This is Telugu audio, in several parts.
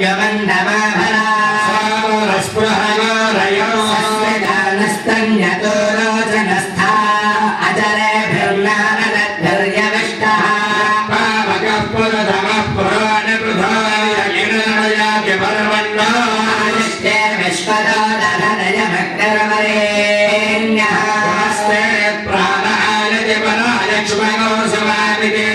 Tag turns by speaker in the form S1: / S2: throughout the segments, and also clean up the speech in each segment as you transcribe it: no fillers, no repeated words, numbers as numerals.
S1: यवन्दमाभरा स्पृहयोरयो स्मितानस्तन्यतो रोचनस्था अजरेभिर्नारदभिर्यविष्टः पावकः पुरतमः पुराणपृथायगिरणयाति पर्वन्नो आदिष्टे विश्वतो दधनयमग्निर्वरेण्यः नमस्ते प्राणायति परालक्ष्मणो समामिते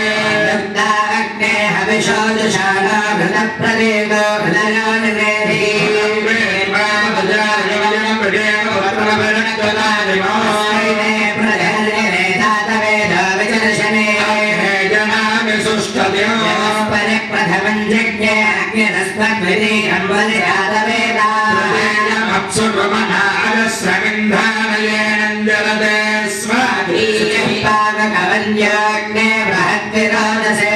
S1: दत्ताग्ने हविषो जुषाणो घृतप्रदेतो हृदयो निवेधि प्रथमं जज्ञे अग्निरस्मद्वितीयं वलिरातवेदास्रविन्धानयेनञ्जलते स्वाधीयं पावकवन्याग्ने बृहद्विरोदसे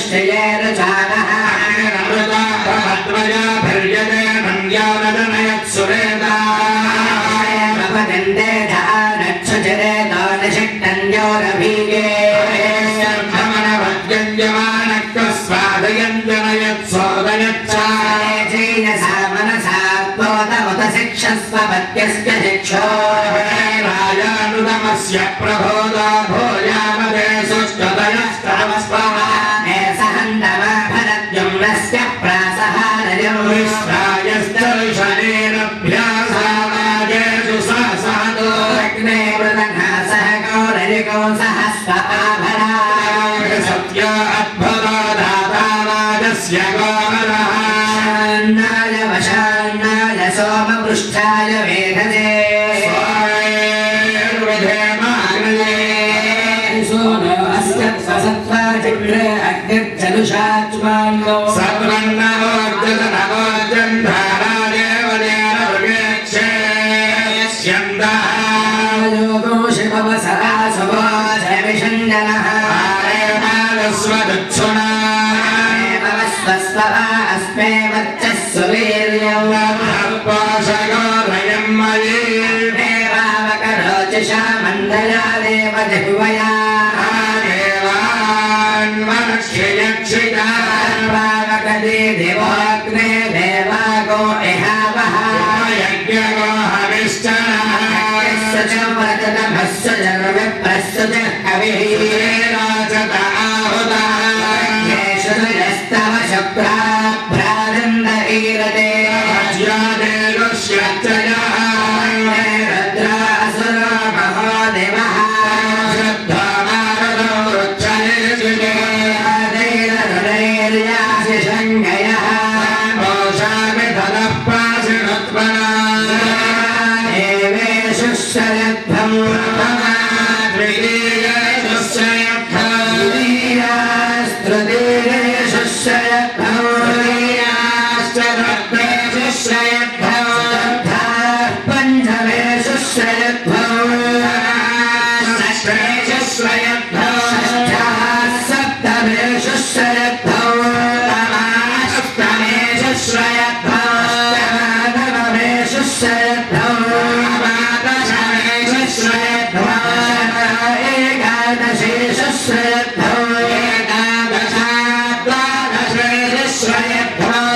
S1: ृतोद्धर्मर्षमालश्चयेरचानः अमृताभद्वयाभिर्यते नन्द्यानदनयत्सुरेतापदन्ते धानच्छुचिरेतानशक्तन्योरभीगे स्वादयञ्जनयत्सोदयच्चायसा मनसा त्वोतमुत शिक्षस्व पत्यस्य शिक्षो राजानुतमस्य प्रभोदा भोजामदे सुष्ठुतयस्तमस्वाहे सहन्तमाभरद्युम्नस्य प्रासहारयं विश्रायश्चर्षणेरभ्यासामाजेषु सहसादो अग्ने मृदघा सह गौररिको सहस्व आभरा सत्य अद्भुतो दातावाजस्य गोमरः शान्नाय वशान्नाय सोमपृष्ठाय वेधसे सत्त्वाचक्रे अग्निर्जलुषाच्वान्नो सत्वन्नवोर्जनवोर्जन्धारादेवदेन वृगेक्षेयस्यन्दायोगो शिववसः सुभोजविषञ्जनः आरेणालस्वदक्षुणा स्वस्वः अस्मे वर्चः सुवीर्यं पोषगोरयं मयि देवावकरोचिषा मन्दया देवजिह्वया देवान्मनुष्ययक्षितार्वावकदे देवाग्ने देवागो इहावः यज्ञगो हविश्चनः च व्रततमस्य जर्विप्रस्य च कविः राजत आहुतः येषु यस्तव शुक्राभ्रानन्द ईरते ज्यादेरुष्यच्चयः रुद्रासुरो महोदेवः श्रद्धानारदो वृक्षयेषुजयः मोषामिधनः पाशिणुत्मना देवेषु शरद्भं द्वितीयेषु शयद्भस्तृतीयेषु शयद्भं त्रीयाश्चरत्नेषु शयद्भं पञ्चमेषु शयद्भं षष्ठेषु शयद्भं सप्तमेषु शयद्भं अष्टमेषु शयद्भं नवमेषु शयद्भं दशमेषु शयद्भं एकादशेषु शयद्भं द्वादशेषु शयद्भं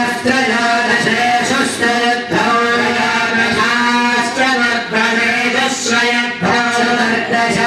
S1: दशत्रयोदशेषु शयद्भं दशत्रयोदशेषु शयद्भं चतुर्दश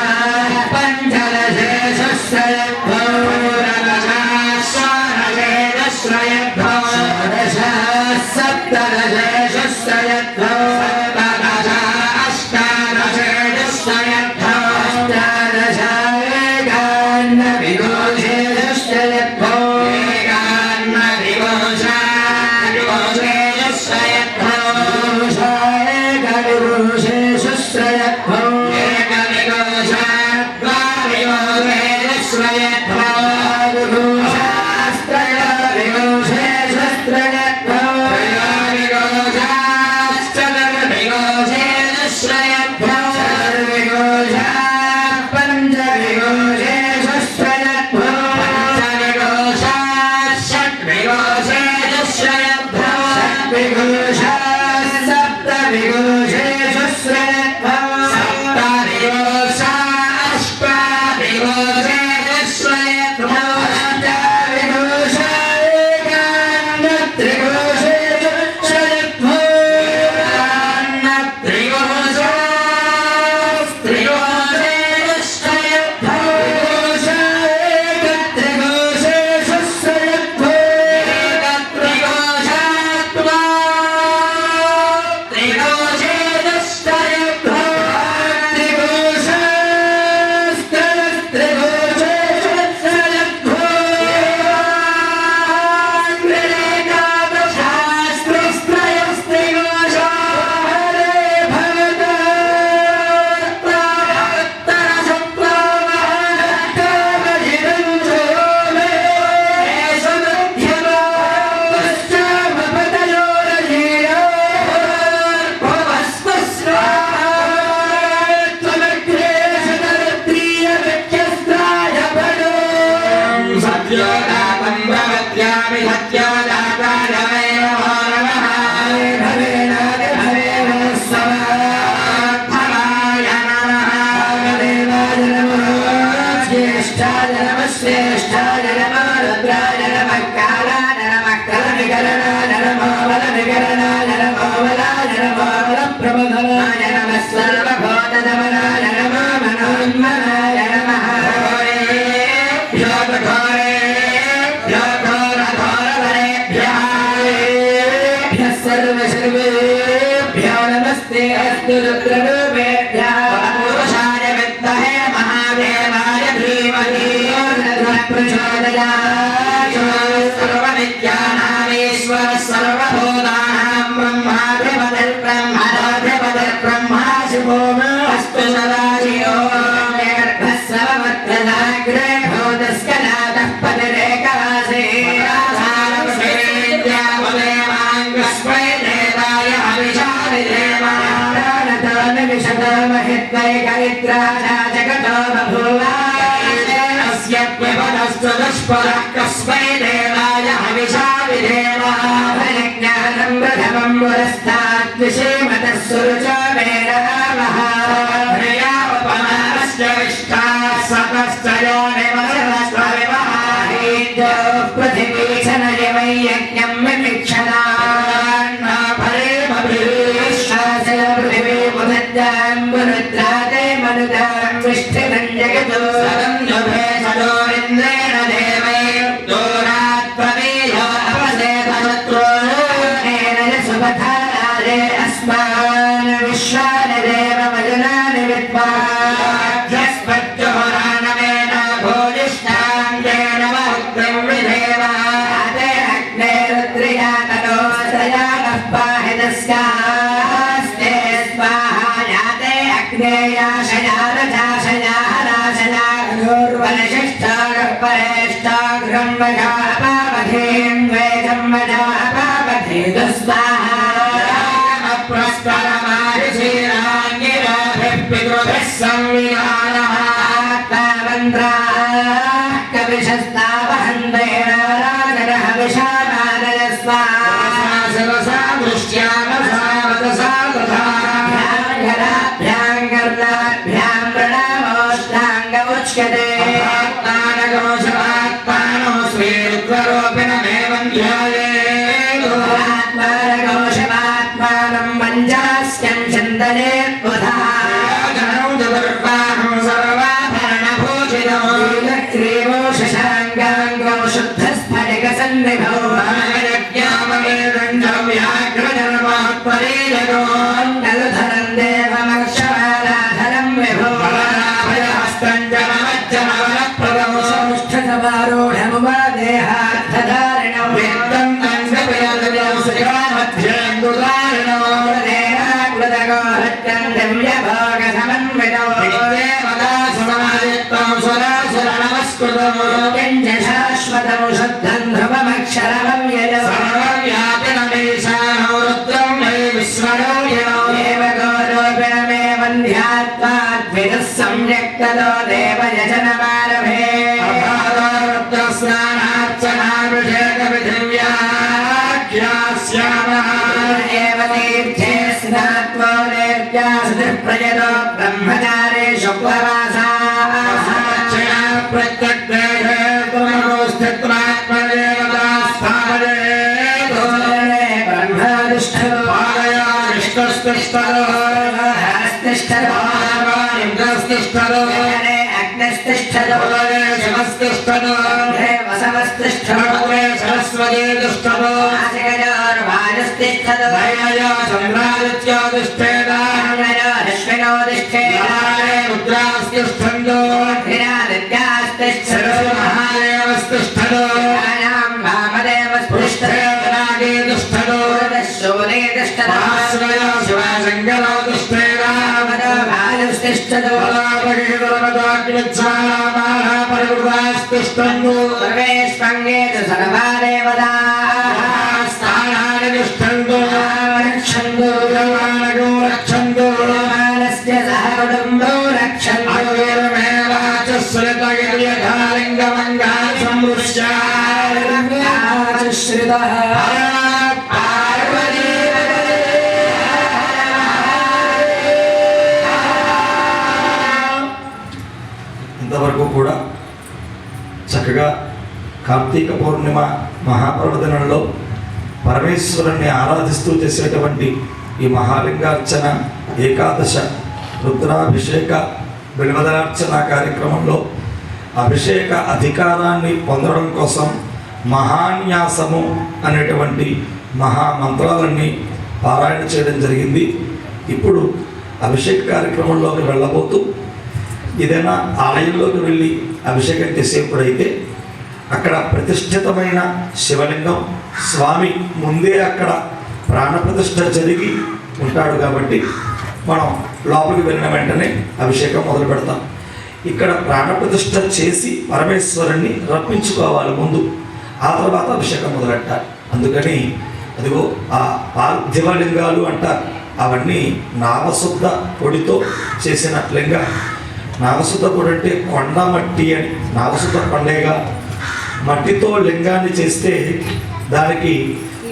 S1: सर्वविद्यानामीश्वर सर्वभूतानां ब्रह्मा शिवो अस्तु सदाशिवो गर्भस्ववर्तनाग्रे भूतस्कनातः पतिरेकवासे विद्यावदेवाङ्गस्मै देवाय हविषाविदेवानतोनिविशतमहित्वैकवित्राजा जगतो बभूव अस्य व्यपदस्तु दुष्परः कस्मै देवाय हविषाविदेवाभयज्ञानं प्रथमं पुरस्ताद्विषेमतः सुरुचो मेरावहाभ्रयावपमानश्च विष्टाः सतश्च योनिमसरस्वविवहाहीद्यो पृथिवीशनयवै यज्ञं विमिक्षणान्नाफलेमभिश्वासय पृथिवी बुधद्यां पुरुद्राते मनुदां विष्ठिनं जगतो सदन्युभे सदोरिन्द्रेण देवैर्दो रात्वमेयो अपसेतशत्रूनेन सुपथारे अस्मान् विश्वानि देवमजुनानि विद्वाभ्यस्पत्युरानमेन भूयिष्ठाङ्गेन वक्त्रं विधेवाते अग्ने रुद्रिया तनोस्तयानः पाहितस्यास्ते स्वाहा याते अग्नेयाशया रजाशया हराशया गुरुर्वलशिष्ठागः परेष्ठाग्रं वजा अपावधीं वेदं वजा अपावधे दुस्वाहा प्रस्परमारिषीराङ्गिराभिः पितृभिः संविधानः तावन्द्राः कविशस्तावहन्तेन राजनः विषामानय स्वाहा शिवसा दृष्ट्यामसावतसा तथा भ्याङ्गर्णाभ्यां प्रणामोष्टाङ्गमुच्यते आत्मानगोषमात्मानो श्रीरुद्ररूपिणमेवं ध्यायेत् आत्मानगोषमात्मानं मञ्जास्यं चन्दने बुधः गणौ चतुर्बाहं सर्वाभरणभूषितो नीलग्रीवो शशाङ्गाङ्गो शुद्धस्फटिकसन्निभो व्याघ्रजन्मोत्परीजगो नलुधरं देवमक्षमालाधरं विभो हस्तं जनमज्जनवनप्रदमो समुष्ठसमारूढमुपादेहार्थधारिणो वित्तं तङ्गपयदयो श्रीकामध्येन्दुधारिणो देहाकृतगो हृत्यं दिव्यभोगसमन्वितो विद्वेमदासुरमादित्तं सुरासुरनमस्कृतं किञ्च शाश्वतं शुद्धं ध्रुवमक्षरमव्ययो सर्वव्यापिनमीशानो रुद्रं मे विश्वरोगिणो देवगोरोपिणमेव ध्यात्वाद्विदुः सम्यक्ततो देवयजनमारभे रुद्रस्नानार्चनाभिषेकविधिव्याख्यास्यामः एव तीर्थे स्नात्वो देव्यासुतिप्रयतो ब्रह्मचारे शुक्लवासाः प्रत्यग्देहे स्थित्रात्मदेवता स्थापयेत् ब्रह्मादिष्ठतो पालया विष्णुस्तिष्ठतो हरस्तिष्ठतो इन्द्रस्तिष्ठतो अग्निस्तिष्ठतो शिवस्तिष्ठतो वसवस्तिष्ठतो सरस्वती तिष्ठतो वायुस्तिष्ठतो चन्द्रादित्योतिष्ठेता अश्विनो तिष्ठेता रुद्रास्तिष्ठन्तो अग्निरादित्यास्तिष्ठतो महादेवस्तिष्ठतो वामदेवस्तिष्ठतो तिष्ठतो शूले तिष्ठतो शिवशङ्करो तिष्ठेता वायुस्तिष्ठतो परिवृतास्तिष्ठन्तो सर्वेष्वङ्गे च सर्वा देवताः स्थानानि तिष्ठन्तो रक्षन्तु देवानगो रक्षन्तु मानस्य सह कुटुम्बो रक्षन्तु श्रुतगिर्यथालिङ्गमङ्गानि संवृश्याश्रितः
S2: ఇంతవరకు కూడా చక్కగా కార్తీక పౌర్ణిమ మహాపర్వదినంలో పరమేశ్వరుణ్ణి ఆరాధిస్తూ చేసేటువంటి ఈ మహాలింగార్చన ఏకాదశ రుద్రాభిషేక బిల్వదలార్చన కార్యక్రమంలో అభిషేక అధికారాన్ని పొందడం కోసం మహాన్యాసము అనేటువంటి మహామంత్రాలన్నీ పారాయణ చేయడం జరిగింది. ఇప్పుడు అభిషేక కార్యక్రమంలోకి వెళ్ళబోతూ ఏదైనా ఆలయంలోకి వెళ్ళి అభిషేకం చేసేప్పుడైతే అక్కడ ప్రతిష్ఠితమైన శివలింగం స్వామి ముందే అక్కడ ప్రాణప్రతిష్ఠ జరిగి ఉంటాడు కాబట్టి మనం లోపలికి వెళ్ళిన వెంటనే అభిషేకం మొదలు పెడతాం. ఇక్కడ ప్రాణప్రతిష్ఠ చేసి పరమేశ్వరుణ్ణి రప్పించుకోవాలి ముందు, ఆ తర్వాత అభిషేకం మొదలెట్టాలి. అందుకని అదిగో ఆ పార్థివ లింగాలు అంటారు, అవన్నీ నావశుద్ధ పొడితో చేసిన లింగం. నావశుద్ధ పొడి అంటే కొండ మట్టి అని, నావశుద్ధ కొండేగా మట్టితో లింగాన్ని చేస్తే దానికి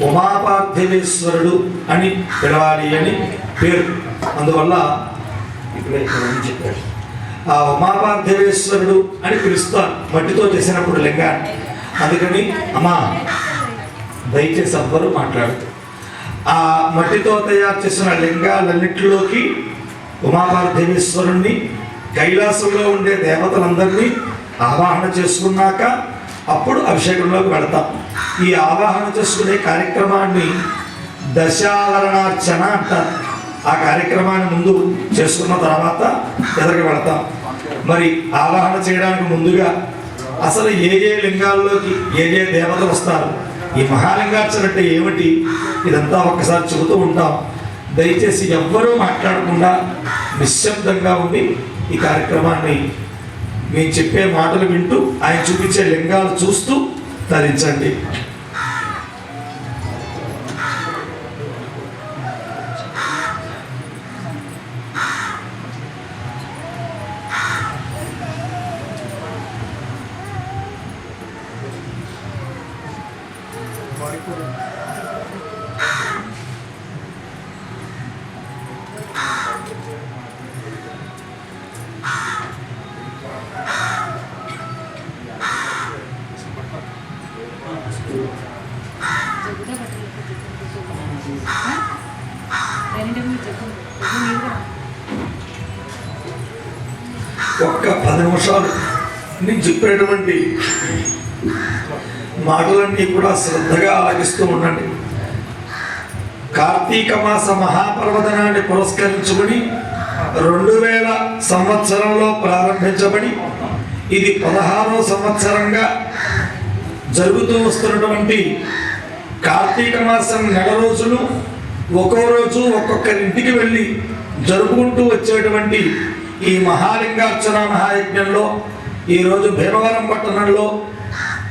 S2: ఉమాపార్థివేశ్వరుడు అని పిలవాలి అని పేరు. అందువల్ల ఇప్పుడే చెప్పాడు, ఆ ఉమాపార్థివేశ్వరుడు అని పిలుస్తారు మట్టితో చేసినప్పుడు లింగాన్ని. అందుకని అమ్మా దయచేసి ఎవ్వరూ మాట్లాడుతూ ఆ మట్టితో తయారు చేసిన లింగాలన్నింటిలోకి ఉమాపార్థివేశ్వరుణ్ణి కైలాసంలో ఉండే దేవతలందరినీ ఆవాహన చేసుకున్నాక అప్పుడు అభిషేకంలోకి వెళతాం. ఈ ఆవాహన చేసుకునే కార్యక్రమాన్ని దశావరణార్చన అంటారు. ఆ కార్యక్రమాన్ని ముందు చేసుకున్న తర్వాత ఎదరికి వెళతాం. మరి ఆవాహన చేయడానికి ముందుగా అసలు ఏ ఏ లింగాల్లోకి ఏ ఏ దేవతలు వస్తారు, ఈ మహాలింగార్చన అంటే ఏమిటి, ఇదంతా ఒక్కసారి చెబుతూ ఉంటాం. దయచేసి ఎవ్వరూ మాట్లాడకుండా నిశ్శబ్దంగా ఉండి ఈ కార్యక్రమాన్ని మేము చెప్పే మాటలు వింటూ ఆయన చూపించే లింగాలు చూస్తూ తరించండి. ఒక్క 10 నిమిషాలు నేను చెప్పేటువంటి మాటలన్నీ కూడా శ్రద్ధగా ఆలకిస్తూ ఉండండి. కార్తీక మాస మహాపర్వదినాన్ని పురస్కరించుకుని 2000 సంవత్సరంలో ప్రారంభించబడి ఇది 16వ సంవత్సరంగా జరుగుతూ వస్తున్నటువంటి కార్తీక మాసం నెల రోజులు ఒక్కో రోజు ఒక్కొక్కరింటికి వెళ్ళి జరుపుకుంటూ వచ్చేటువంటి ఈ మహాలింగార్చన మహాయజ్ఞంలో ఈరోజు భీమవరం పట్టణంలో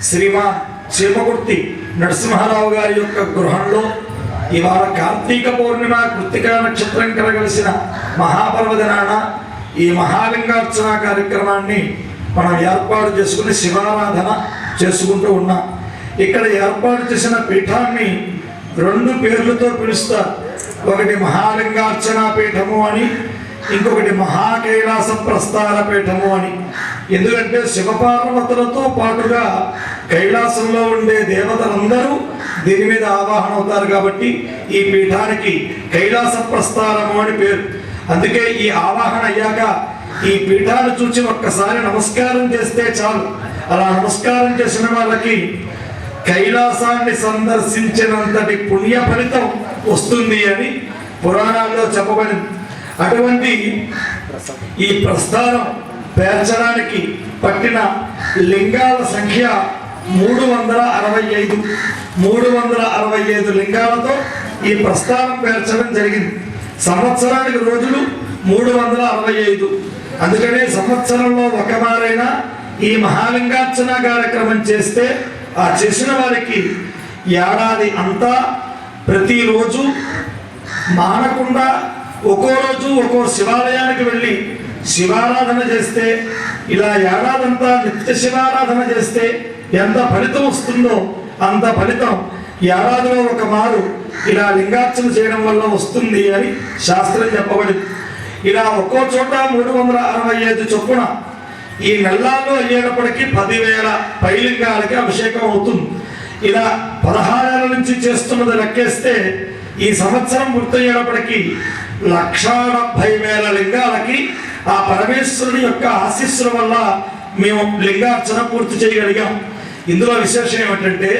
S2: శ్రీమాన్ చీమకుర్తి నరసింహారావు గారి యొక్క గృహంలో ఇవాళ కార్తీక పౌర్ణిమ కృత్తికా నక్షత్రం కలగలిసిన మహాపర్వదినాన ఈ మహాలింగార్చన కార్యక్రమాన్ని మనం ఏర్పాటు చేసుకుని శివారాధన చేసుకుంటూ ఉన్నాం. ఇక్కడ ఏర్పాటు చేసిన పీఠాన్ని 2 పేర్లతో పిలుస్తారు. ఒకటి మహాలింగార్చన పీఠము అని, ఇంకొకటి మహాకైలాస ప్రస్థాన పీఠము అని. ఎందుకంటే శివపార్వతులతో పాటుగా కైలాసంలో ఉండే దేవతలందరూ దీని మీద ఆవాహన అవుతారు కాబట్టి ఈ పీఠానికి కైలాస ప్రస్థానము అని పేరు. అందుకే ఈ ఆవాహన అయ్యాక ఈ పీఠాన్ని చూసి ఒక్కసారి నమస్కారం చేస్తే చాలు. అలా నమస్కారం చేసిన వాళ్ళకి కైలాసాన్ని సందర్శించినంతటి పుణ్య ఫలితం వస్తుంది అని పురాణాల్లో చెప్పబడింది. అటువంటి ఈ ప్రస్థానం పేర్చడానికి పట్టిన లింగాల సంఖ్య 365. 365 లింగాలతో ఈ ప్రస్థానం పేర్చడం జరిగింది. సంవత్సరానికి రోజులు 365. అందుకనే సంవత్సరంలో ఒక మారైనా ఈ మహాలింగార్చన కార్యక్రమం చేస్తే ఆ చేసిన వారికి ఏడాది అంతా ప్రతిరోజు మానకుండా ఒక్కో రోజు ఒక్కో శివాలయానికి వెళ్ళి శివారాధన చేస్తే, ఇలా ఏడాదంతా నిత్య శివారాధన చేస్తే ఎంత ఫలితం వస్తుందో అంత ఫలితం ఏడాదిలో ఒక మారు ఇలా లింగార్చన చేయడం వల్ల వస్తుంది అని శాస్త్రం చెప్పబడింది. ఇలా ఒక్కో చోట 365 చొప్పున ఈ నెలల్లో అయ్యేటప్పటికీ 10,000 పైలింగాలకి అభిషేకం అవుతుంది. ఇలా 16 ఏళ్ల నుంచి చేస్తున్నది లెక్కేస్తే ఈ సంవత్సరం పూర్తయ్యేటప్పటికీ 1,70,000 లింగాలకి ఆ పరమేశ్వరుని యొక్క ఆశీస్సుల వల్ల మేము లింగార్చన పూర్తి చేయగలిగాం. ఇందులో విశేషం ఏమిటంటే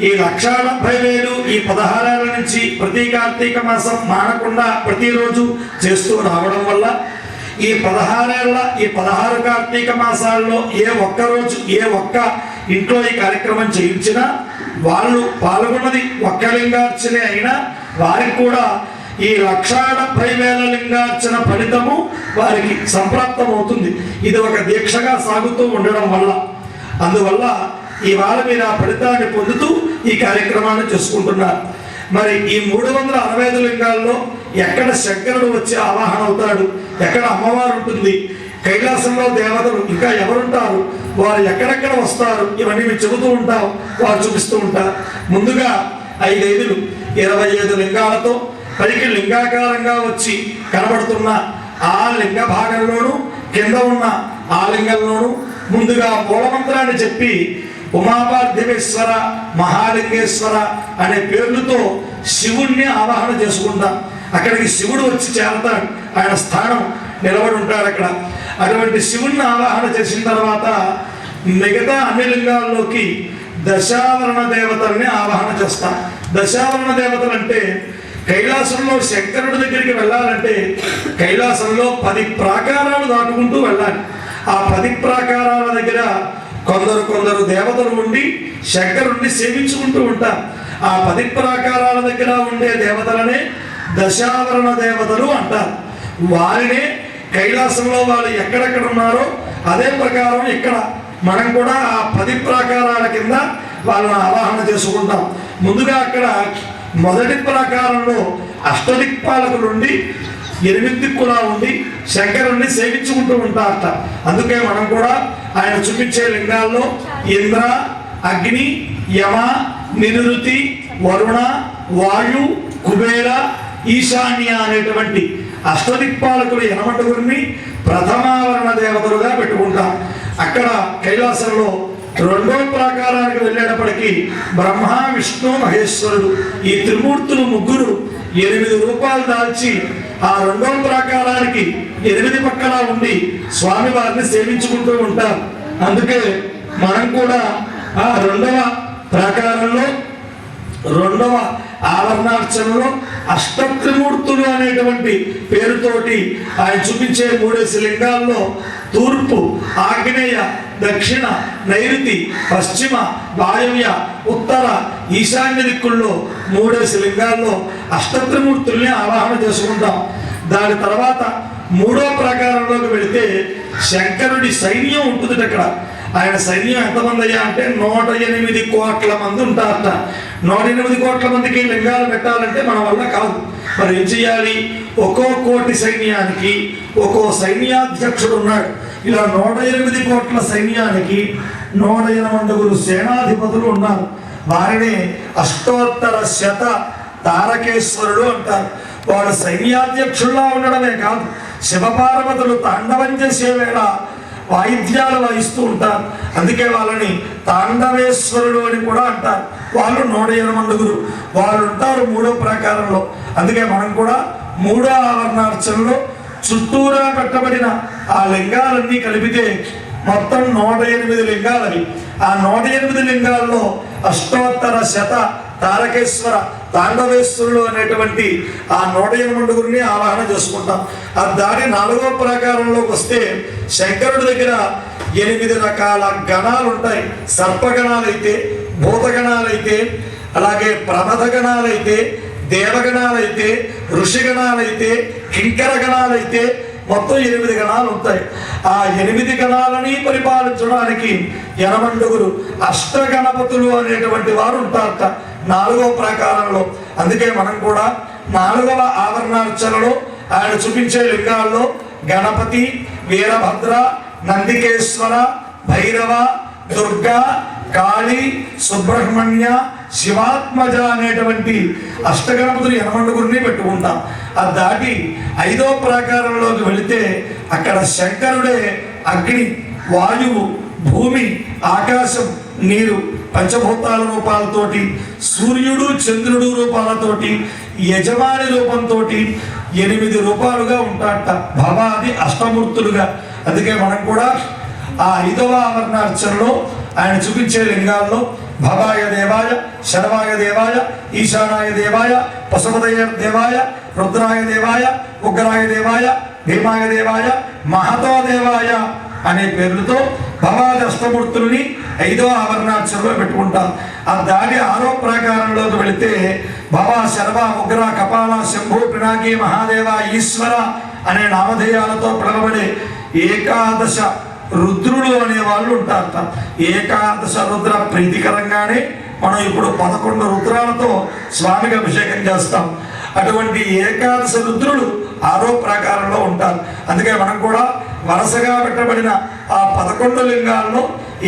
S2: ఈ 1,70,000 ఈ 16 ఏళ్ల నుంచి ప్రతి కార్తీక మాసం మానకుండా ప్రతిరోజు చేస్తూ రావడం వల్ల ఈ 16 ఏళ్ల ఈ 16 కార్తీక మాసాల్లో ఏ ఒక్క రోజు ఏ ఒక్క ఇంట్లో ఈ కార్యక్రమం చేయించినా వాళ్ళు పాల్గొన్నది ఒక్క లింగార్చనే అయినా వారికి కూడా ఈ 1,70,000 లింగార్చన ఫలితము వారికి సంప్రాప్తం అవుతుంది. ఇది ఒక దీక్షగా సాగుతూ ఉండడం వల్ల, అందువల్ల ఇవాళ మీరు ఆ ఫలితాన్ని పొందుతూ ఈ కార్యక్రమాన్ని చేసుకుంటున్నారు. మరి ఈ 365 లింగాల్లో ఎక్కడ శంకరుడు వచ్చి ఆవాహన అవుతాడు, ఎక్కడ అమ్మవారు ఉంటుంది, కైలాసంలో దేవతలు ఇంకా ఎవరుంటారు, వారు ఎక్కడెక్కడ వస్తారు, ఇవన్నీ మేము చెబుతూ ఉంటాం, వారు చూపిస్తూ ఉంటారు. ముందుగా 5 25 లింగాలతో పైకి లింగాకారంగా వచ్చి కనబడుతున్న ఆ లింగ భాగంలోను కింద ఉన్న ఆ లింగంలోను ముందుగా మూలమంత్రాన్ని చెప్పి ఉమాపార్థివేశ్వర మహాలింగేశ్వర అనే పేర్లతో శివుణ్ణి ఆవాహన చేసుకుంటాం. అక్కడికి శివుడు వచ్చి చేరతాడు, ఆయన స్థానం నిలబడి ఉంటాడు అక్కడ. అటువంటి శివుణ్ణి ఆవాహన చేసిన తర్వాత మిగతా అన్ని లింగాల్లోకి దశావరణ దేవతల్ని ఆవాహన చేస్తాం. దశావరణ దేవతలు అంటే కైలాసంలో శంకరుడి దగ్గరికి వెళ్ళాలంటే కైలాసంలో 10 ప్రాకారాలు దాటుకుంటూ వెళ్ళాలి. ఆ 10 ప్రాకారాల దగ్గర కొందరు దేవతలు ఉండి శంకరుడిని సేవించుకుంటూ ఉంటారు. ఆ 10 ప్రాకారాల దగ్గర ఉండే దేవతలనే దశావరణ దేవతలు అంటారు. వారినే కైలాసంలో వాళ్ళు ఎక్కడెక్కడ ఉన్నారో అదే ప్రకారం ఇక్కడ మనం కూడా ఆ 10 ప్రాకారాల కింద వాళ్ళని ఆవాహన చేసుకుంటాం. ముందుగా అక్కడ మొదటి ప్రాకారంలో అష్టదిక్పాలకులు ఉండి 8 దిక్కులా ఉండి శంకరుణ్ణి సేవించుకుంటూ ఉంటారట. అందుకే మనం కూడా ఆయన చూపించే లింగాల్లో ఇంద్ర, అగ్ని, యమ, నిరుతి, వరుణ, వాయు, కుబేర, ఈశాన్య అనేటువంటి అష్టదిక్పాలకులు 8 ప్రథమావరణ దేవతలుగా పెట్టుకుంటాం. అక్కడ కైలాసంలో 2వ ప్రాకారానికి వెళ్ళేటప్పటికీ బ్రహ్మ, విష్ణు, మహేశ్వరుడు ఈ త్రిమూర్తులు ముగ్గురు 8 రూపాయలు దాల్చి ఆ 2వ ప్రాకారానికి 8 పక్కన ఉండి స్వామి వారిని సేవించుకుంటూ ఉంటారు. అందుకే మనం కూడా ఆ 2వ ప్రాకారంలో 2వ ఆవరణార్చనలో అష్టత్రిమూర్తులు అనేటువంటి పేరుతోటి ఆయన చూపించే 3 లింగాల్లో తూర్పు, ఆగ్నేయ, దక్షిణ, నైరుతి, పశ్చిమ, వాయవ్య, ఉత్తర, ఈశాన్య దిక్కుల్లో 3 లింగాల్లో అష్టత్రిమూర్తుల్ని ఆవాహన చేసుకుంటాం. దాని తర్వాత 3వ ప్రాకారంలోకి వెళితే శంకరుడి సైన్యం ఉంటుంది. అక్కడ ఆయన సైన్యం ఎంతమంది అయ్యా అంటే 108 కోట్ల మంది ఉంటారట. 108 కోట్ల మందికి లింగాలు పెట్టాలంటే మన వల్ల కాదు. మరి ఏం చేయాలి? ఒక్కో కోటి సైన్యానికి ఒక్కో సైన్యాధ్యక్షుడు ఉన్నాడు. ఇలా 108 కోట్ల సైన్యానికి 108 సేనాధిపతులు ఉన్నారు. వారిని అష్టోత్తర శత తారకేశ్వరుడు అంటారు. వాడు సైన్యాధ్యక్షుల్లా ఉండడమే కాదు, శివపార్వతులు తాండవం చేసే వేళ వాయిద్యాలు వాయిస్తూ ఉంటారు. అందుకే వాళ్ళని తాండవేశ్వరుడు అని కూడా అంటారు. వాళ్ళు 108 వాళ్ళు ఉంటారు 3వ ప్రాకారంలో. అందుకే మనం కూడా 3వ ఆవరణార్చనలో చుట్టూరా పెట్టబడిన ఆ లింగాలన్నీ కలిపితే మొత్తం 108 లింగాలని. ఆ 108 లింగాల్లో అష్టోత్తర శత తారకేశ్వర తాండవేశ్వరుడు అనేటువంటి ఆ 108 ఆవాహన చేసుకుంటాం. అది దాటి 4వ ప్రాకారంలోకి వస్తే శంకరుడి దగ్గర 8 రకాల గణాలు ఉంటాయి. సర్పగణాలైతే, భూతగణాలైతే, అలాగే ప్రమథ గణాలైతే, దేవగణాలైతే, ఋషిగణాలైతే, కింకర గణాలైతే మొత్తం 8 గణాలు ఉంటాయి. ఆ 8 గణాలని పరిపాలించడానికి 8 అష్టగణపతులు అనేటువంటి వారు ఉంటారట 4వ ప్రాకారంలో. అందుకే మనం కూడా 4వ ఆవరణార్చనలో ఆయన చూపించే లింగాల్లో గణపతి, వీరభద్ర, నందికేశ్వర, భైరవ, దుర్గా, కాళీ, సుబ్రహ్మణ్య, శివాత్మజ అనేటువంటి అష్టగణపతులు 8 పెట్టుకుంటాం. అది దాటి 5వ ప్రాకారంలోకి వెళితే అక్కడ శంకరుడే అగ్ని, వాయువు, భూమి, ఆకాశం, నీరు పంచభూతాల రూపాలతోటి, సూర్యుడు, చంద్రుడు రూపాలతోటి, యజమాని రూపంతో 8 రూపాలుగా ఉంటాడట. భవాది అష్టమూర్తులుగా. అందుకే మనం కూడా ఆ 5వ ఆవరణార్చనలో ఆయన చూపించే లింగాల్లో భవాయ దేవాయ, శరవాయ దేవాయ, ఈశానాయ దేవాయ, పశుపతయ దేవాయ, రుద్రాయ దేవాయ, ఉగ్రాయ దేవాయ, భీమాయ దేవాయ మహతో దేవాయ అనే పేర్లతో భవాది అష్టమూర్తుల్ని 5వ ఆవరణార్చనలో పెట్టుకుంటాం. ఆ దాడి 6వ ప్రాకారంలోకి వెళితే భవ శర్వ ఉగ్ర కపాల శంభు పినాకి మహాదేవ ఈశ్వర అనే నామధేయాలతో పిలవబడే ఏకాదశ రుద్రులు అనే వాళ్ళు ఉంటారట. ఏకాదశ రుద్ర ప్రీతికరంగానే మనం ఇప్పుడు 11 రుద్రాలతో స్వామికి అభిషేకం చేస్తాం. అటువంటి ఏకాదశ రుద్రులు 6వ ప్రాకారంలో ఉంటారు. అందుకే మనం కూడా వరుసగా పెట్టబడిన ఆ 11 లింగాలను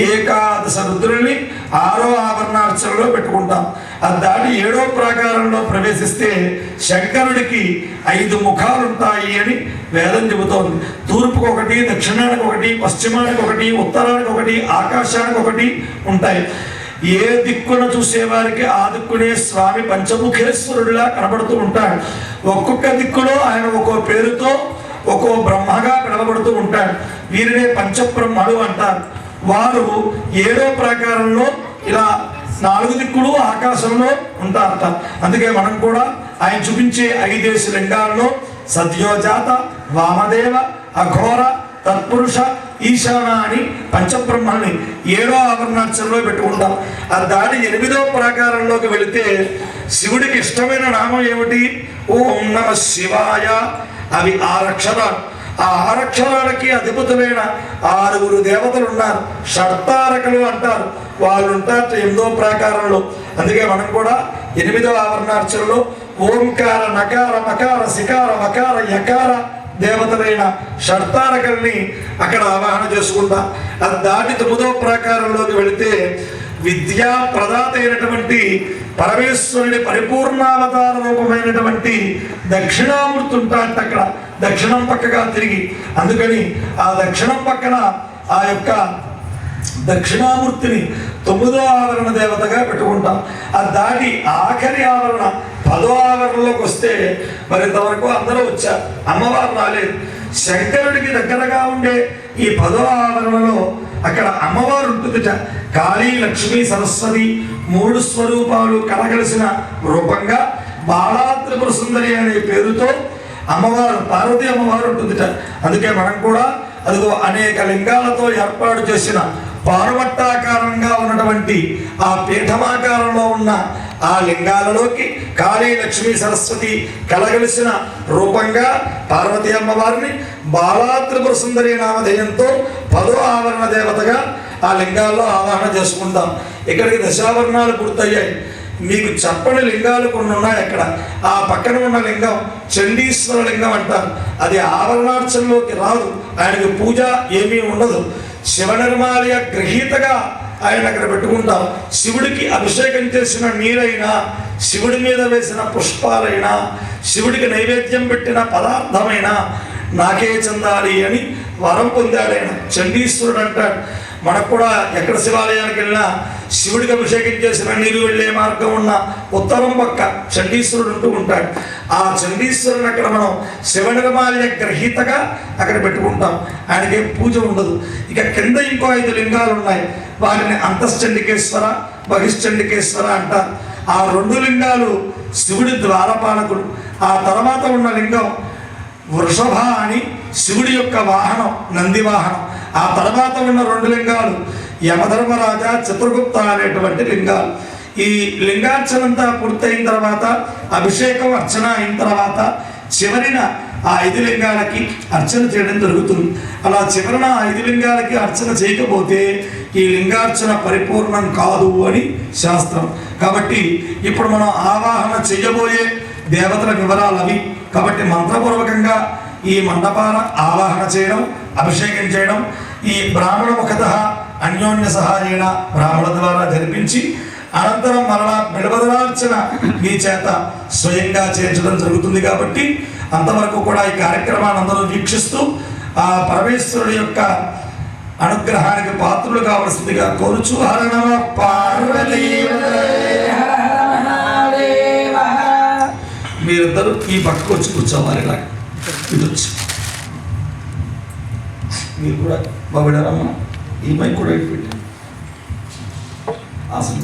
S2: ఏకాదశ రుద్రుల్ని 6వ ఆవరణార్చనలో పెట్టుకుంటాం. అది దాటి 7వ ప్రాకారంలో ప్రవేశిస్తే శంకరుడికి 5 ముఖాలు ఉంటాయి అని వేదం చెబుతోంది. తూర్పుకు ఒకటి, దక్షిణానికి ఒకటి, పశ్చిమానికి ఒకటి, ఉత్తరానికి ఒకటి, ఆకాశానికి ఒకటి ఉంటాయి. ఏ దిక్కున చూసేవారికి ఆ దిక్కునే స్వామి పంచముఖేశ్వరుడిలా కనబడుతూ ఉంటాడు. ఒక్కొక్క దిక్కులో ఆయన ఒక్కో పేరుతో ఒక్కో బ్రహ్మగా పిలవబడుతూ ఉంటాడు. వీరినే పంచబ్రహ్మలు అంటారు. వారు 7వ ప్రాకారంలో ఇలా 4 దిక్కులు ఆకాశంలో ఉంటారట. అందుకే మనం కూడా ఆయన చూపించే 5 లింగాల్లో సద్యోజాత, వామదేవ, అఘోర, తత్పురుష, ఈశాన అని పంచబ్రహ్మల్ని 7వ ఆవరణార్చనలో పెట్టుకుంటాం. ఆ దాడి 8వ ప్రాకారంలోకి వెళితే శివుడికి ఇష్టమైన నామం ఏమిటి? ఓం నమ శివాయ. అవి 6 అక్షరాలు. ఆ 6 అక్షరాలకి అధిపతులైన 6 దేవతలు ఉన్నారు. షట్తారకలు అంటారు. వాళ్ళు ఉంటారు 8వ ప్రాకారంలో. అందుకే మనం కూడా 8వ ఆవరణార్చనలో ఓంకార, నకార, మకార, సికార, మకార, యకార దేవతలైన షట్తారకల్ని అక్కడ ఆవాహన చేసుకుంటాం. అది దాటి 9వ ప్రాకారంలోకి వెళితే విద్యా ప్రదాత అయినటువంటి పరమేశ్వరుని పరిపూర్ణావతార రూపమైనటువంటి దక్షిణామూర్తి ఉంటాడు అక్కడ, దక్షిణం పక్కగా తిరిగి. అందుకని ఆ దక్షిణం పక్కన ఆ యొక్క దక్షిణామూర్తిని 9వ ఆవరణ దేవతగా పెట్టుకుంటాం. అది దాటి ఆఖరి ఆవరణ 10వ ఆవరణలోకి వస్తే మరి ఇంతవరకు అందరూ వచ్చారు, అమ్మవారు రాలేదు. శంకరుడికి దగ్గరగా ఉండే ఈ 10వ ఆవరణలో అక్కడ అమ్మవారు ఉంటుందిట. కాళీ, లక్ష్మీ, సరస్వతి 3 స్వరూపాలు కలగలిసిన రూపంగా బాలా త్రిపుర సుందరి అనే పేరుతో అమ్మవారు, పార్వతీ అమ్మవారు ఉంటుందిట. అందుకే మనం కూడా అదిగో అనేక లింగాలతో ఏర్పాటు చేసిన పారువట్టాకారంగా ఉన్నటువంటి ఆ పీఠమాకారంలో ఉన్న ఆ లింగాలలోకి కాళీ, లక్ష్మీ, సరస్వతి కలగలిసిన రూపంగా పార్వతీ అమ్మవారిని బాలా త్రిపుర సుందరి నామధేయంతో 10వ ఆవరణ దేవతగా ఆ లింగాల్లో ఆవాహన చేసుకుంటాం. ఇక్కడికి దశావరణాలు పూర్తయ్యాయి. మీకు చెప్పని లింగాలు కొన్ని ఉన్నాయి అక్కడ. ఆ పక్కన ఉన్న లింగం చండీశ్వర లింగం అంటారు. అది ఆవరణార్చనలోకి రాదు, ఆయనకి పూజ ఏమీ ఉండదు. శివ నిర్మాలయ గ్రహీతగా ఆయన అక్కడ పెట్టుకుంటాం. శివుడికి అభిషేకం చేసిన నీరైనా, శివుడి మీద వేసిన పుష్పాలైనా, శివుడికి నైవేద్యం పెట్టిన పదార్థమైనా నాకే చెందాలి అని వరం పొందాడైన చండీశ్వరుడు అంటాడు. మనకు కూడా ఎక్కడ శివాలయానికి వెళ్ళినా శివుడికి అభిషేకం చేసిన నీరు వెళ్ళే మార్గం ఉన్న ఉత్తరం పక్క చండీశ్వరుడు ఉంటూ ఉంటాడు. ఆ చండీశ్వరుని అక్కడ మనం శివ నిర్మాల్య గ్రహీతగా అక్కడ పెట్టుకుంటాం. ఆయనకి పూజ ఉండదు. ఇక కింద ఇంకో 5 లింగాలు ఉన్నాయి. వాటిని అంతశ్చండికేశ్వర, బహిశ్చండికేశ్వర అంటారు. ఆ 2 లింగాలు శివుడి ద్వారపాలకుడు. ఆ తర్వాత ఉన్న లింగం వృషభ అని శివుడి యొక్క వాహనం, నంది వాహనం. ఆ తర్వాత ఉన్న 2 లింగాలు యమధర్మరాజ, చిత్రగుప్త అనేటువంటి లింగాలు. ఈ లింగార్చనంతా పూర్తయిన తర్వాత, అభిషేకం అర్చన అయిన తర్వాత చివరిన ఆ 5 లింగాలకి అర్చన చేయడం జరుగుతుంది. అలా చివరన 5 లింగాలకి అర్చన చేయకపోతే ఈ లింగార్చన పరిపూర్ణం కాదు అని శాస్త్రం. కాబట్టి ఇప్పుడు మనం ఆవాహన చేయబోయే దేవతల వివరాలు అవి. కాబట్టి మంత్రపూర్వకంగా ఈ మండపాన ఆవాహన చేయడం, అభిషేకం చేయడం, ఈ బ్రాహ్మణ ముఖత అన్యోన్య సహాయేన బ్రాహ్మణ ద్వారా జరిపించి అనంతరం మరలా బిడబదలార్చన మీ చేత స్వయంగా చేర్చడం జరుగుతుంది. కాబట్టి అంతవరకు కూడా ఈ కార్యక్రమాన్ని అందరూ వీక్షిస్తూ ఆ పరమేశ్వరుడి యొక్క అనుగ్రహానికి పాత్రులు కావలసిందిగా కోరుచు. హర నమః పార్వతీ. మీరిద్దరూ ఈ పక్కకు వచ్చి కూర్చోవాలి. ఇలా ఇటు వచ్చి మీరు కూడా బాబుడారమ్మ ఈ మైక్ కూడా ఇటు పెట్టి ఆసనం